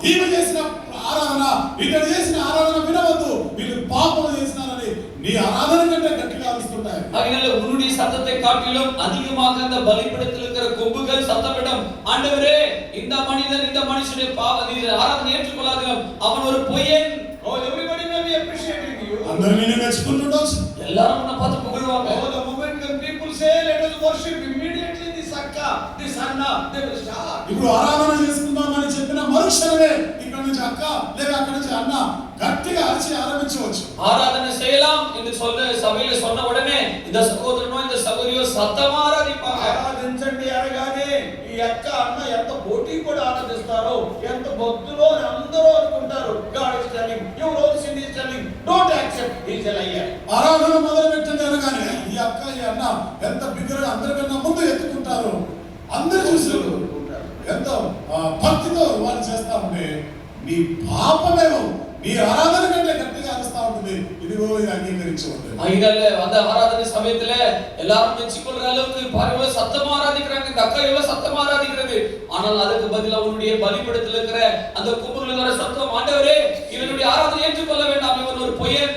ఈమె చేసిన ఆరాధన, ఇతడు చేసిన ఆరాధన వినవద్దు, వీళ్ళు పాపం చేసినారని నీ ఆరాధన కంటే గట్టిగా అరుస్తుంటాయి. அதனால உன்னுடைய சத்தத்தை காட்டிலும் அதிகமாக அந்த பலிபீடத்தில் இருக்கிற கொம்புகள் சத்தமிடும், ஆண்டவரே இந்த மனிதன் இந்த மனுஷனுடைய ஆராதனை ஏற்றுக்கொள்ளாதவன் அவன் ஒரு பொய்யன். Oh, everybody may be appreciating you. అందరూ నిన్ను మెచ్చుకుంటుండొచ్చు. எல்லாரும் உன்னை பார்த்து புகழ்வாங்க. Oh, the moment when people say let us worship, immediately this akka, this anna, they will start. ఇప్పుడు ఆరాధన చేసుకుందామని చెప్పిన మరుక్షణమే ఇక్కడ నుంచి అక్క లేక అక్కడ నుంచి అన్న గట్టిగా అరిచి ఆరంభించవచ్చు. ஆராதனை செய்யலாம் என்று சபையில சொன்ன உடனே இந்த சகோதரனோ இந்த சகோதரியோ சத்தமா ஆராதிப்பாங்க. ఆరాధించండి అనగానే ఈ అక్క అన్న ఎంత పోటీ కూడా ఆరాధిస్తారో, ఎంత భక్తులో అందరూ అనుకుంటారు God is telling, you know sin is telling, don't accept, he is a liar. ఆరాధన మొదలు పెట్టండి అనగానే ఈ అక్క ఈ అన్న ఎంత బిగ్గరగా అందరికన్నా ముందు ఎత్తుకుంటారు. అందరూ చూస్తారు ఎంతో భక్తితో వాళ్ళు చేస్తా ఉంటే మీ పాపమేమో మీ ఆరాధన కంటే గట్టిగా అరుస్తా ఉంటుంది. ఇదిగో ఇది అంగీకరించవద్దు. இதனால அந்த ஆராதனை சமயத்துல எல்லாரும் மெச்சிக்கொள்ற அளவுக்கு பாருங்க சத்தமா ஆராதிக்கிறாங்க, இந்த அக்கா எவ்வளவு சத்தமா ஆராதிக்கிறது. ஆனால் அதுக்கு பதிலா உன்னுடைய பலிபீடத்தில் இருக்கிற அந்த கும்புல வர சத்தம், ஆண்டவரே இவனுடைய ஆராதனை ஏற்றுக்கொள்ள வேண்டாம், இவன் ஒரு பொய்யன்.